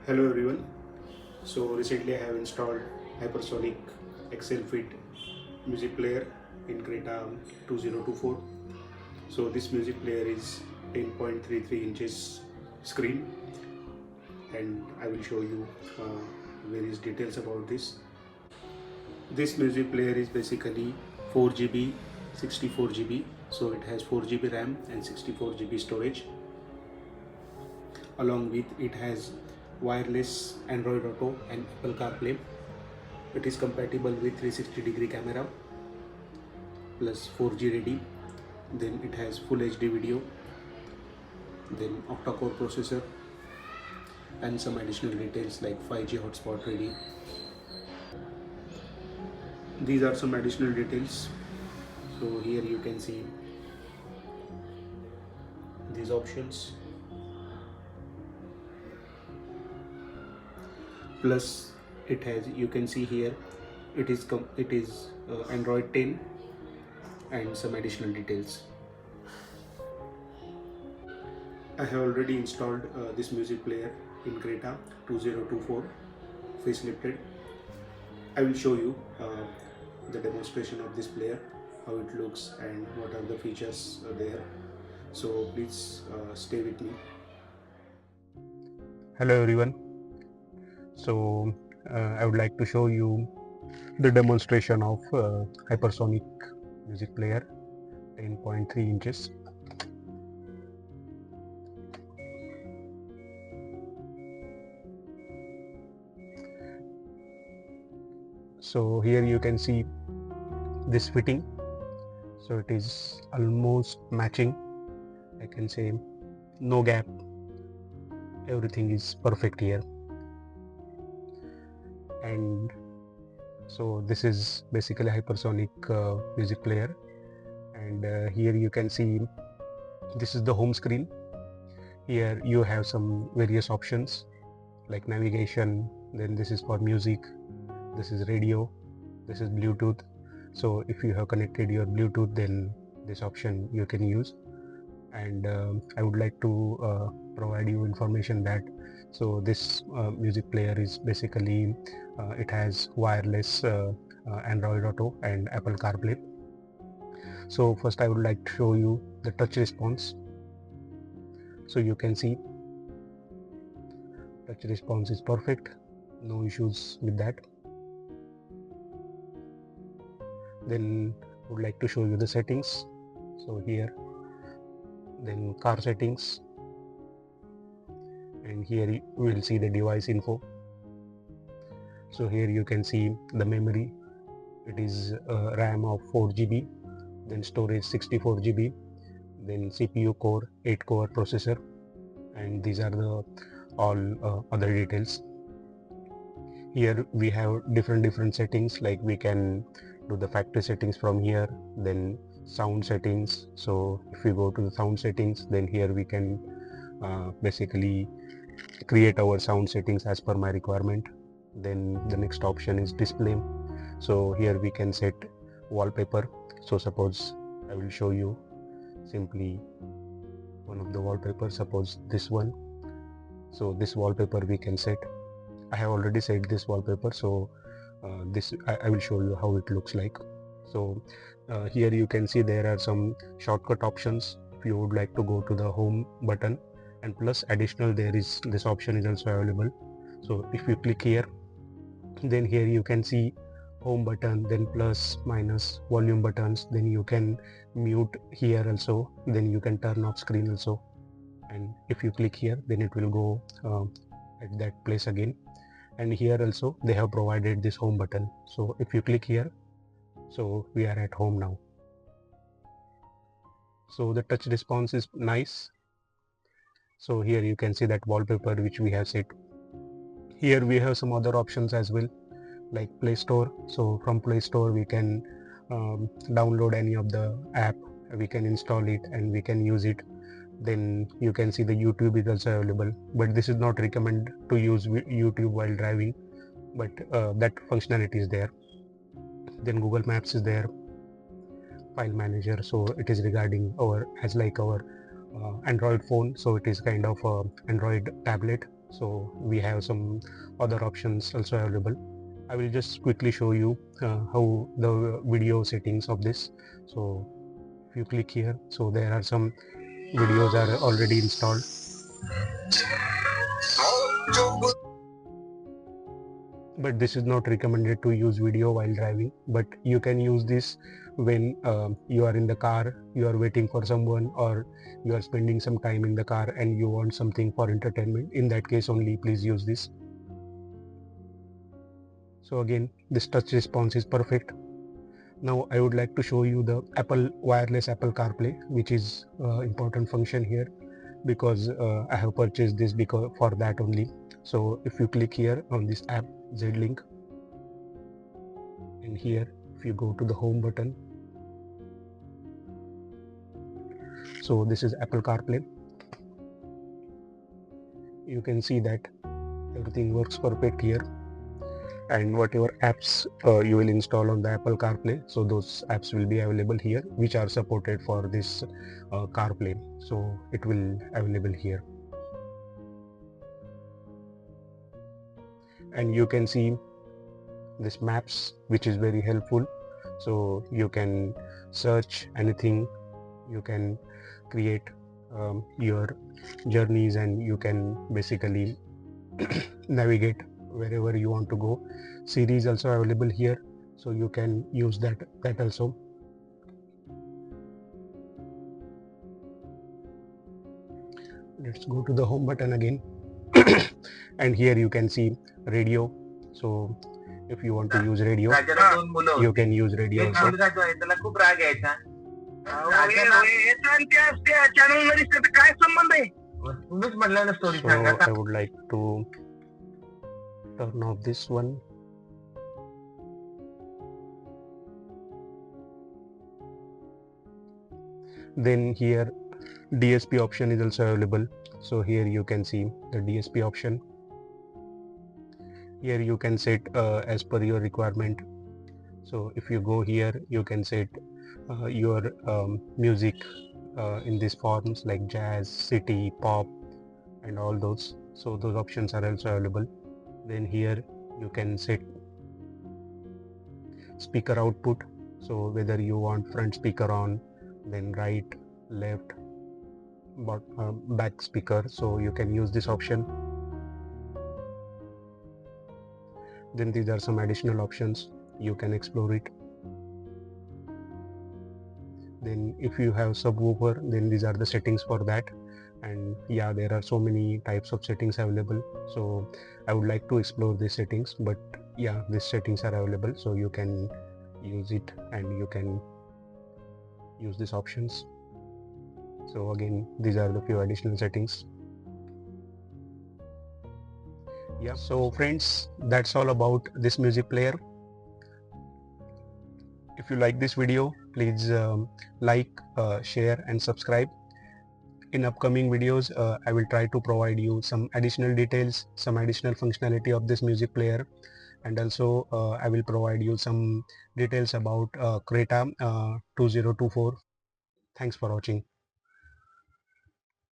Hello everyone. So recently I have installed Hypersonic XL Fit music player in Creta 2024. So this music player is 10.33 inches screen, and I will show you various details about this. This music player is basically 4 GB, 64 GB. So it has 4 GB RAM and 64 GB storage. Along with it has wireless Android Auto and Apple CarPlay. It is compatible with 360-degree camera plus 4G ready. Then it has full HD video, then octa-core processor, and some additional details like 5G hotspot ready. These are some additional details. So here you can see these options. Plus it has, you can see here, it is Android 10 and some additional details. I have already installed this music player in Creta 2024 facelifted. I will show you the demonstration of this player, how it looks and what are the features there. So please stay with me. Hello everyone. So I would like to show you the demonstration of Hypersonic music player 10.3 inches. So here you can see this fitting. So it is almost matching. I can say no gap. Everything is perfect here. And so this is basically Hypersonic music player. And here you can see this is the home screen. Here you have some various options like navigation, then this is for music, this is radio, this is Bluetooth. So if you have connected your Bluetooth, then this option you can use. And I would like to provide you information that so this music player is basically it has wireless Android Auto and Apple CarPlay. So first I would like to show you the touch response. So you can see touch response is perfect, no issues with that. Then I would like to show you the settings. So here, then car settings, and here you will see the device info. So here you can see the memory. It is RAM of 4 GB, then storage 64 GB, then CPU core 8-core processor, and these are the all other details. Here we have different settings, like we can do the factory settings from here, then sound settings. So if we go to the sound settings, then here we can basically create our sound settings as per my requirement. Then the next option is display. So here we can set wallpaper. So suppose I will show you simply one of the wallpaper, suppose this one. So this wallpaper we can set. I have already set this wallpaper, so I will show you how it looks like. So here you can see there are some shortcut options if you would like to go to the home button, and plus additional there is this option is also available. So if you click here, then here you can see home button, then plus minus volume buttons, then you can mute here also, then you can turn off screen also, and if you click here, then it will go at that place again. And here also they have provided this home button. So if you click here, so we are at home now. So the touch response is nice. So here you can see that wallpaper which we have set. Here we have some other options as well, like Play Store. So from Play Store we can download any of the app, we can install it and we can use it. Then you can see the YouTube is also available, but this is not recommended to use YouTube while driving, but that functionality is there. Then Google Maps is there, file manager, so it is regarding our as like our Android phone, so it is kind of Android tablet, so we have some other options also available. I will just quickly show you how the video settings of this. So if you click here, so there are some videos are already installed. But this is not recommended to use video while driving, but you can use this when you are in the car, you are waiting for someone, or you are spending some time in the car and you want something for entertainment. In that case only please use this. So again, this touch response is perfect. Now I would like to show you the wireless Apple CarPlay, which is important function here, because I have purchased this because for that only. So if you click here on this app Z-Link, and here if you go to the home button, so this is Apple CarPlay. You can see that everything works perfect here, and whatever apps you will install on the Apple CarPlay, so those apps will be available here, which are supported for this CarPlay, so it will available here. And you can see this maps, which is very helpful, so you can search anything, you can create your journeys, and you can basically navigate wherever you want to go. Siri is also available here, so you can use that also. Let's go to the home button again. And here you can see radio, so if you want to use radio, you can use radio also. So I would like to turn off this one. Then here DSP option is also available, so here you can see the DSP option. Here you can set as per your requirement. So if you go here, you can set your music in these forms like jazz, city, pop, and all those. So those options are also available. Then here you can set speaker output, so whether you want front speaker on, then right, left, back speaker, so you can use this option. Then these are some additional options, you can explore it. Then if you have subwoofer, then these are the settings for that. And yeah, there are so many types of settings available, so I would like to explore these settings, but yeah, these settings are available, so you can use it and you can use these options. So again, these are the few additional settings. Yeah, so friends, that's all about this music player. If you like this video, please like, share and subscribe. In upcoming videos, I will try to provide you some additional details, some additional functionality of this music player, and also I will provide you some details about Creta 2024. Thanks for watching.